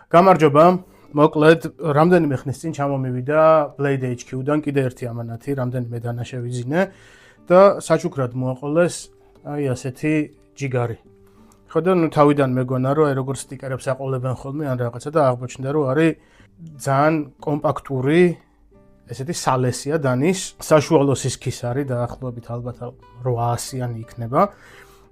გამარჯობა, მოკლედ, რამდენიმე ხნის წინ ჩამომივიდა Blade HQ-დან კიდე ერთი ამანათი, რამდენიმე დანა შევიძინე და საჩუქრად მოაყოლეს აი ასეთი ჯიგარი. ხო და თავიდან მეგონა რომ როგორც სტიკერებს აყოლებენ ხოლმე ან რაღაცა და აღმოჩნდა რომ არის ძალიან კომპაქტური ესეთი სალესია დანის საშუალო სისქის არის დაახლოებით ალბათ 800-იანი იქნება.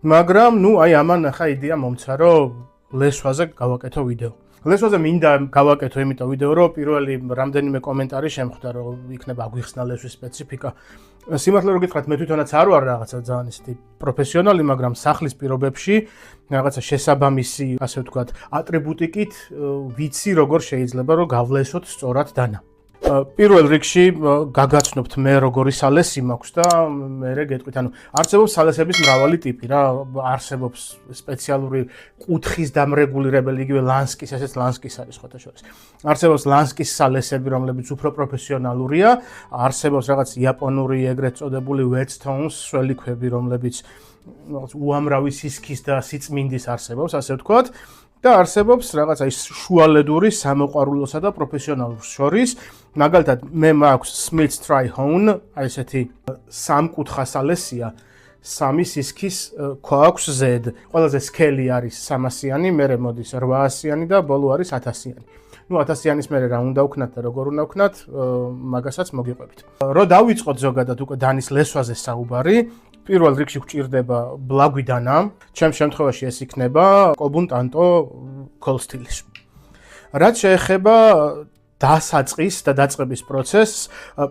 მაგრამ აი ამან ახლა იდეა მომცა რომ ლესვაზე გავაკეთო ვიდეო. ლესვაზე მინდა გავაკეთო იმიტომ ვიდეო რომ პირველი რამდენიმე კომენტარი შემხვდა რომ იქნება აგვიხსნა ლესვის სპეციფიკა. სიმართლე რომ გითხრათ მე თვითონაც არ ვარ რაღაცა ძალიან ისეთი პროფესიონალი, მაგრამ სახლის პირობებში რაღაცა შესაბამისი, ასე ვთქვათ, ატრიბუტიკით ვიცი როგორ შეიძლება რომ გავლესოთ სწორად დანა. პირველ რიგში გაგაცნობთ მე როგორი სალესი მაქვს და მე გეტყვით, ანუ არსებობს სალესების მრავალი ტიპი რა, არსებობს სპეციალური კუთხის დამრეგულირებელი, იგივე ლანსკის, ესეც ლანსკის არის ხოთა შორის. არსებობს ლანსკის სალესები, რომლებიც უფრო პროფესიონალურია, არსებობს რაღაც იაპონური ეგრეთ წოდებული whetstones, sweli ქვები, რომლებიც უამრავი სისქის და სიწმინდის არსებობს, ასე ვთქვათ. და არსებობს რაღაცა ის შუალედური სამოყვარულოსა და პროფესიონალურს შორის. მაგალითად, მე მაქვს Smith's Tri-Hone, აი ესეთი სამკუთხა სალესია, სამი სისქის ქვა აქვს Z. ყველაზე სკელი არის 300-იანი, მერე მოდის 800-იანი და ბოლო არის 1000-იანი. 1000-яნის მერე რა უნდა ვქნათ და როგორ უნდა ვქნათ, მაგასაც მოგიყვებით. რომ დავიწყოთ ზოგადად უკვე დანის ლესვაზე საუბარი, პირველ რიგში გვჭირდება ბლაგვი დანა, ჩემს შემთხვევაში ეს იქნება კობუნ ტანტო ქოლ სტილის. რაც შეეხება დასაწყის და დაწყების პროცესს,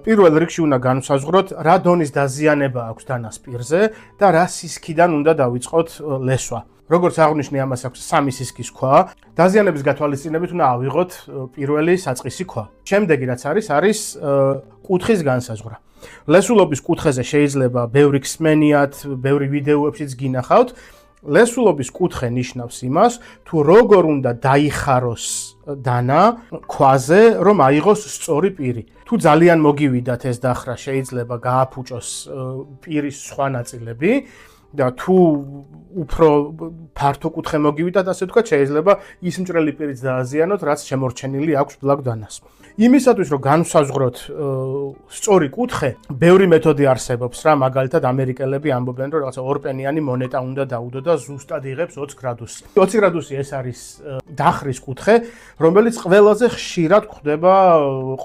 პირველ რიგში უნდა განვსაზღვროთ, რა დონის დაზიანება აქვს დანას პირზე და რა სისქიდან უნდა დავიწყოთ ლესვა. როგორც აღნიშნე, ამას აქვს სამი სისქის ქვა. დაზიანების გათვალისწინებით უნდა ავიღოთ პირველი საწყისი ქვა. შემდეგი რაც არის კუთხის განსაზღვრა. ლესულობის კუთხეზე შეიძლება ბევრი ხსმენიათ, ბევრი ვიდეოებშიც გინახავთ. ლესულობის კუთხე ნიშნავს იმას, თუ როგორ უნდა დაიხაროს დანა ქვაზე, რომ აიღოს სწორი პირი. თუ ძალიან მოგივიდათ ეს დახრა, შეიძლება გააფუჭოს პირის სხვა ნაწილები და თუ უფრო ფართო კუთხე მოგივიდათ, ასე ვთქვათ, შეიძლება ის მჭრელი პირიც დააზიანოთ, რაც შემორჩენილი აქვს ბლაგ დანას. იმისათვის რომ განვსაზღვროთ სწორი კუთხე, ბევრი მეთოდი არსებობს რა, მაგალითად ამერიკელები ამბობენ რომ რაღაცა ორპენიანი მონეტა უნდა დაუდო და ზუსტად იღებს 20 გრადუსს. 20 გრადუსი ეს არის დახრის კუთხე, რომელიც ყველაზე ხშირად გვხვდება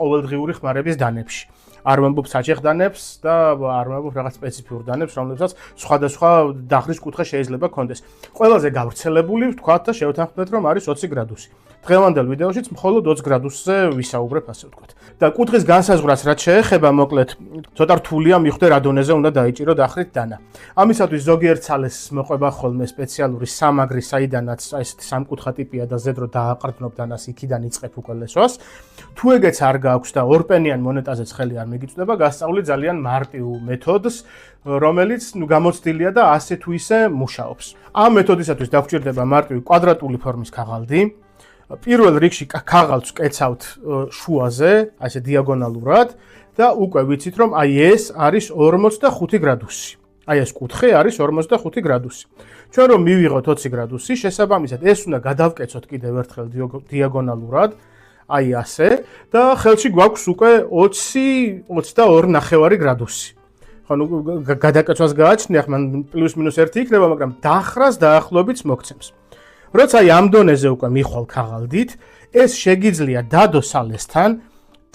ყოველდღიური ხმარების დანებში. არ ვამბობ საჭეხ დანებს და არ ვამბობ რაღაც სპეციფიურ დანებს, რომლებსაც სხვადასხვა დახრის კუთხე შეიძლება გქონდეს. ყველაზე გავრცელებული ვთქვათ და შევთანხმდეთ რომ არის 20 გრადუსი. დღევანდელ ვიდეოშიც მხოლოდ 20 გრადუსზე ვისაუბრებ, ასე ვთქვათ. და კუთხის განსაზღვრას რაც შეეხება, მოკლედ, ცოტა რთულია მიხვდე რა დონეზე უნდა დაიჭირო დახრით დანა. ამისათვის ზოგიერთ სალესს მოყვება ხოლმე სპეციალური სამაგრი, საიდანაც ესეთი სამკუთხა ტიპია და ზედრო დააყრდნობ დანას, იქიდან იწყებ უკვე ლესვას. თუ ეგეც არ გააქვს და ორპენიან მონეტაზეც ხელი არ მიგიწვდება, გასწავლი ძალიან მარტივ მეთოდს, რომელიც გამოცდილია და ასე თუ ისე მუშაობს. ამ მეთოდისათვის დაგვჭირდება მარტივი კვადრატული ფორმის ქაღალდი. პირველ რიგში ქაღალდს კეცავთ შუაზე, აი ესე დიაგონალურად და უკვე ვიცით რომ აი ეს არის 45 გრადუსი. აი ეს კუთხე არის 45 გრადუსი. ჩვენ რომ მივიღოთ 20 გრადუსი, შესაბამისად ეს უნდა გადავკეცოთ კიდევ ერთხელ დიაგონალურად, აი ასე და ხელში გვაქვს უკვე 20-22 გრადუსი. ხო, გადაკეცვას გააჩნია, ხმან პლუს მინუს 1 იქნება, მაგრამ დახრას დაახლოებით მოგცემს. როცა აი ამ დონეზე უკვე მიხვალ ქაღალდით, ეს შეგიძლია დადო სალესთან,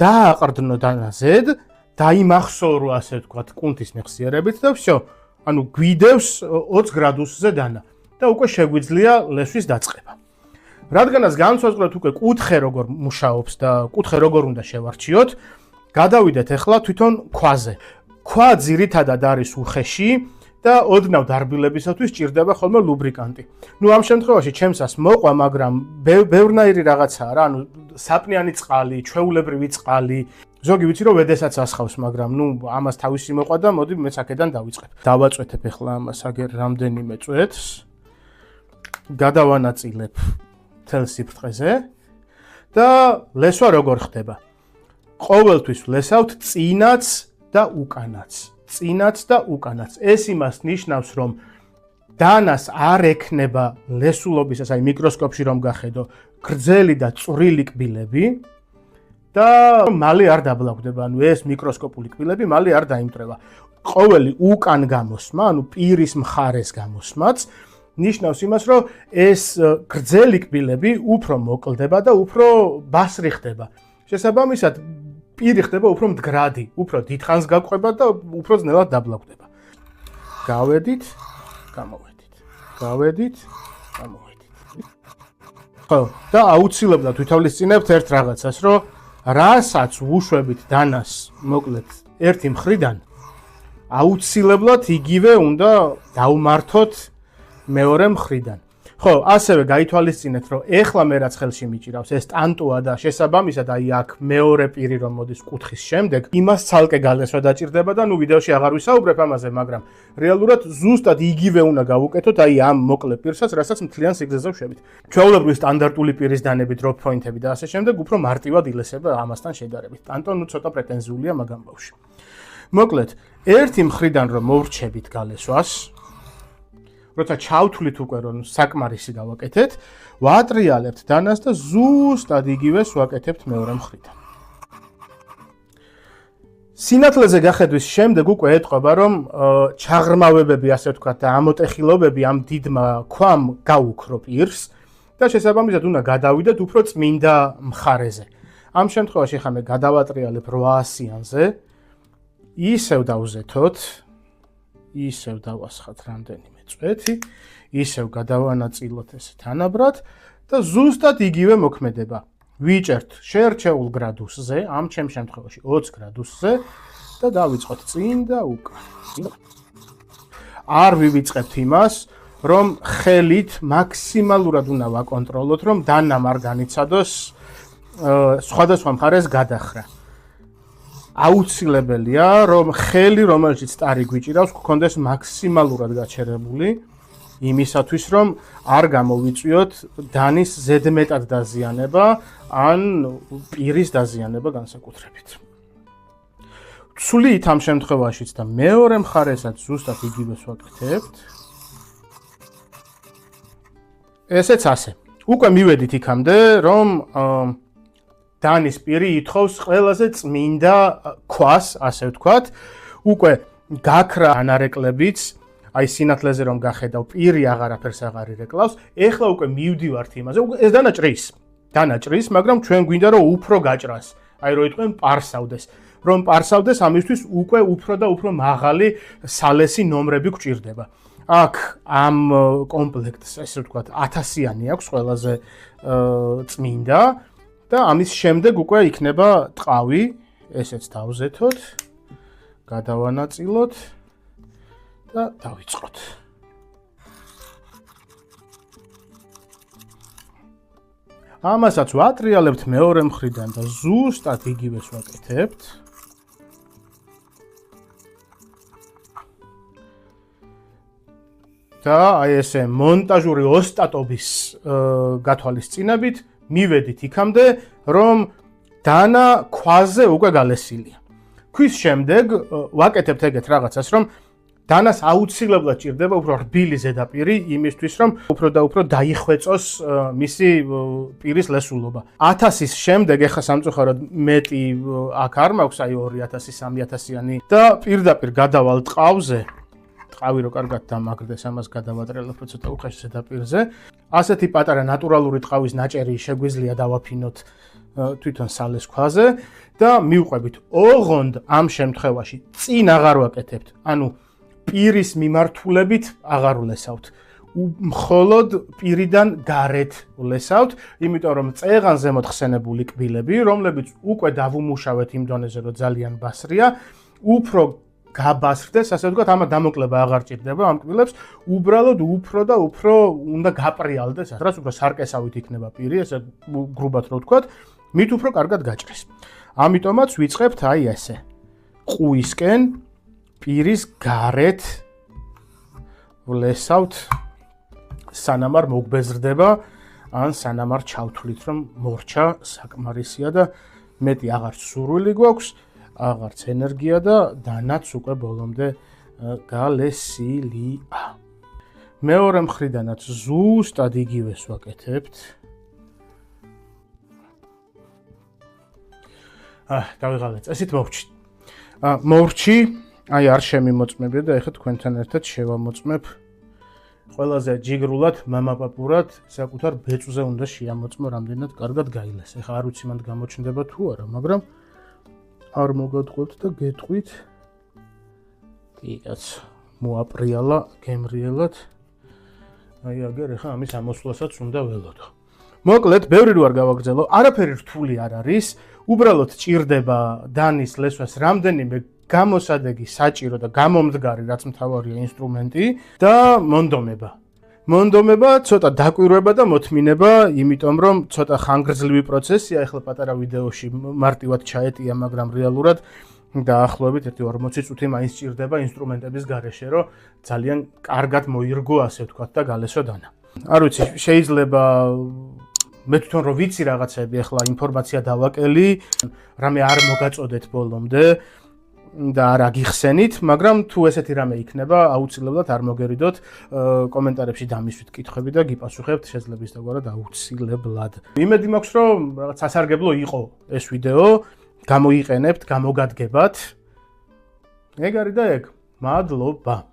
დააყრდნო დანაზედ, დაიმახსოვრო ასე ვთქვათ კუნთის მეხსიერებით და всё, ანუ გვიდევს 20 გრადუსზე დანა და უკვე შეგვიძლია ლესვის დაწყება. რადგანაც განსაზღვროთ უკვე კუთხე როგორ მუშაობს და კუთხე როგორ უნდა შევარჩიოთ, გადავიდეთ ახლა თვითონ ქვაზე. ქვა ძირითადად არის უხეში და ოდნავ დარბილებისათვის ჭირდება ხოლმე ლუბრიკანტი. ამ შემთხვევაში ჩემსას მოყვა, მაგრამ ბევრნაირი რაღაცაა რა, საპნიანი წყალი, ჩვეულებრივი წყალი. ზოგი ვიცი რომ ვედესაც ასხავს, მაგრამ ამას თავისი მოყვა და მოდი მეც აქედან დავიწყებ. დავაწვეთებ ახლა ამას აგერ რამდენიმე წვეთს. გადავანაწილებ თელ სიფრთხეზე და ლესვა როგორ ხდება. ყოველთვის ლესავთ წინაც და უკანაც. წინაც და უკანაც. ეს იმას ნიშნავს, რომ დანას არ ექნება ლესულობისას, აი მიკროსკოპში რომ გახედო, გრძელი და წვრილი კბილები და მალე არ დაბლაგვდება, ანუ ეს მიკროსკოპული კბილები მალე არ დაიმტრევა. ყოველი უკან გამოსმა, ანუ პირის მხარეს გამოსმაც ნიშნავს იმას, რომ ეს გრძელი კბილები უფრო მოკლდება და უფრო ბასრი ხდება. შესაბამისად, პირი ხდება უფრო მდგრადი, უფრო დიდხანს გაყვება და უფრო ძნელად დაბლაგვდება. გავედით, გამოვედით. გავედით, გამოვედით. ხო, და აუცილებლად ვითავლისწინებთ ერთ რაღაცას, რომ რასაც უშვებით დანას, მოკლედ, ერთი მხრიდან, აუცილებლად იგივე უნდა დავმართოთ მეორე მხრიდან. ხო, ასევე გაითვალისწინეთ, რომ ეხლა მე რაც ხელში მიჭირავს, ეს ტანტუა და შესაბამისად აი აქ მეორე პირი რომ მოდის კუთხის შემდეგ, იმას ცალკე გალესვა დაჭირდება და ნუ ვიდეოში აღარ ვისაუბრებ ამაზე, მაგრამ რეალურად ზუსტად იგივე უნდა გავუკეთოთ აი ამ მოკლე პირსაც, რასაც მთლიან სიგრძეზე ვშვებით. ჩვეულებრივი სტანდარტული პირის დანები, დროპ პოინტები და ასე შემდეგ უფრო მარტივად ილესება ამასთან შედარებით. ტანტო ნუ ცოტა პრეტენზიულია მაგ ამბავში. მოკლედ, ერთი მხრიდან რომ მოვრჩებით გალესვას, როცა ჩავთვლით უკვე რომ საკმარისი გავაკეთეთ, ვატრიალებთ დანას და ზუსტად იგივეს ვაკეთებთ მეორე მხრიდან. სინათლეზე გახედვის შემდეგ უკვე ეტყობა, რომ ჩაღრმავებები, ასე ვთქვათ, და ამოტეხილობები ამ დიდმა ქვამ გაუქრო პირს და შესაბამისად უნდა გადავიდეთ უფრო წმინდა მხარეზე. ამ შემთხვევაში ხა მე გადავატრიალებ 800-იანზე, ისევ დავზეთოთ, ისევ დავასხათ რამდენიმე წვეთი, ისევ გადავანაწილოთ ესე თანაბრად და ზუსტად იგივე მოქმედება. ვიჭერთ შეერჩეულ გრადუსზე, ამ ჩემ შემთხვევაში 20 გრადუსზე და დავიწყოთ წინ და უკან. არ ვივიწყებთ იმას, რომ ხელით მაქსიმალურად უნდა ვაკონტროლოთ, რომ დანამ არ განიცადოს სხვადასხვა მხარეს გადახრა. აუცილებელია, რომ ხელი, რომელშიც ტარი გვიჭირავს, გქონდეს მაქსიმალურად გაჩერებული, იმისათვის, რომ არ გამოვიწვიოთ დანის ზედმეტად დაზიანება, ან პირის დაზიანება განსაკუთრებით. ვცვლით ამ შემთხვევაშიც და მეორე მხარესაც ზუსტად იგივეს ვაკეთებთ. ესეც ასე. უკვე მივედით იქამდე, რომ დანის პირი ითხოვს ყველაზე წმინდა ქვას, ასე ვთქვათ, უკვე გაქრა ანარეკლებით, აი სინათლეზე რომ გახედავ, პირი აღარაფერს აღარ ირეკლავს, ეხლა უკვე მივდივართ იმაზე, ეს დანაჭრის, მაგრამ ჩვენ გვინდა რომ უფრო გაჭრას, აი რომ იტყვენ პარსავდეს, რომ პარსავდეს ამისთვის უკვე უფრო და უფრო მაღალი სალესი ნომრები გვჭირდება. აქ ამ კომპლექტს, ესე ვთქვათ, 1000-იანი აქვს ყველაზე წმინდა და ამის შემდეგ უკვე იქნება ტყავი, ესეც დავზეთოთ, გადავანაწილოთ და დავიწყოთ. ამასაც ვატრიალებთ მეორე მხრიდან და ზუსტად იგივეს ვაკეთებთ. და აი ესე მონტაჟური ოსტატობის გათვალისწინებით მივედით იქამდე, რომ დანა ქვაზე უკვე გალესილია. ქვის შემდეგ ვაკეთებთ ეგეთ რაღაცას, რომ დანას აუცილებლად ჭირდება უფრო რბილი ზედაპირი იმისთვის, რომ უფრო და უფრო დაიხვეწოს მისი პირის ლესულობა. 1000-ის შემდეგ ეხა სამწუხაროდ მეტი აქ არ მაქვს, აი 2000-3000-იანი და პირდაპირ გადავალ ტყავზე. ტყავი რო კარგად დამაგრდეს, ამას გადავატრიალებ ცოტა უხეში ზედაპირზე. ასეთი პატარა ნატურალური ტყავის ნაჭერი შეგვიძლია დავაფინოთ თვითონ სალეს ქვაზე და მივყვებით. ოღონდ ამ შემთხვევაში წინ აღარ ვაკეთებთ. ანუ პირის მიმართულებით აღარ ვლესავთ. მხოლოდ პირიდან გარეთ ვლესავთ, იმიტომ რომ წეღან ზემოთ ხსენებული კბილები, რომლებიც უკვე დავუმუშავეთ იმ დონეზე, რომ ძალიან ბასრია, უფრო გაბასრდეს, ასე ვთქვათ, ამა დამოკლება აღარ ჭირდება ამ კბილებს, უბრალოდ უფრო და უფრო უნდა გაპრიალდეს, რაც უფრო სარკესავით იქნება პირი, ესე გრუბად რო ვთქვათ, მით უფრო კარგად გაჭრეს. ამიტომაც ვიწყებთ აი ესე. ყუისკენ პირის გარეთ ვლესავთ, სანამ არ მოგვბეზრდება, ან სანამ არ ჩავთვლით, რომ მორჩა საკმარისია და მეტი აღარც სურვილი გვაქვს, აღარც ენერგია და დანაც უკვე ბოლომდე გალესილია. მეორე მხრიდანაც ზუსტად იგივეს ვაკეთებთ. დავიღალეთ, ესეთ მოვჭით. მოვჭი, აი არ შემიმოწმებია და ეხლა თქვენთან ერთად შევამოწმებ ყველაზე ჯიგრულად, მამაპაპურად, საკუთარ ბეწვზე უნდა შეამოწმო, რამდენად კარგად გაილეს. ეხლა არ ვიცი მანდ გამოჩნდება თუ არა, მაგრამ არ მოგატყვევთ და გეტყვით. კაც მოაპრიალა გემრიელად. აი აგერ ეხლა ამის ამოსვლასაც უნდა ველოდო. მოკლედ, ბევრი რო არ გავაგრძელო, არაფერი რთული არ არის. უბრალოდ ჭირდება დანის ლესვას რამდენიმე გამოსადეგი, საჭირო და გამომდგარი, რაც მთავარია ინსტრუმენტი და მონდომება. მონდომება, ცოტა დაკვირვება და მოთმინება, იმიტომ რომ ცოტა ხანგრძლივი პროცესია, ახლა პატარა ვიდეოში მარტივად ჩაეტია, მაგრამ რეალურად დაახლოებით 1-40 წუთი მაინც ჭირდება ინსტრუმენტების გარეშე, რომ ძალიან კარგად მოირგო, ასე ვთქვათ და გალესო დანა. არ ვიცი, შეიძლება მე თვითონ რო ვიცი რაღაცები, ახლა ინფორმაცია დავაკელი, რამე არ მოგაწოდეთ ბოლომდე და არ აგიხსენით, მაგრამ თუ ესეთი რამე იქნება, აუცილებლად არ მოგერიდოთ, კომენტარებში დამისვით კითხვები და გიპასუხებთ, შეძლებს დაგვარად აუცილებლად. იმედი მაქვს, რომ რაღაც სასარგებლო იყო ეს ვიდეო, გამოიყენებთ, გამოგადგებათ. ეგ არის და ეგ. მადლობა.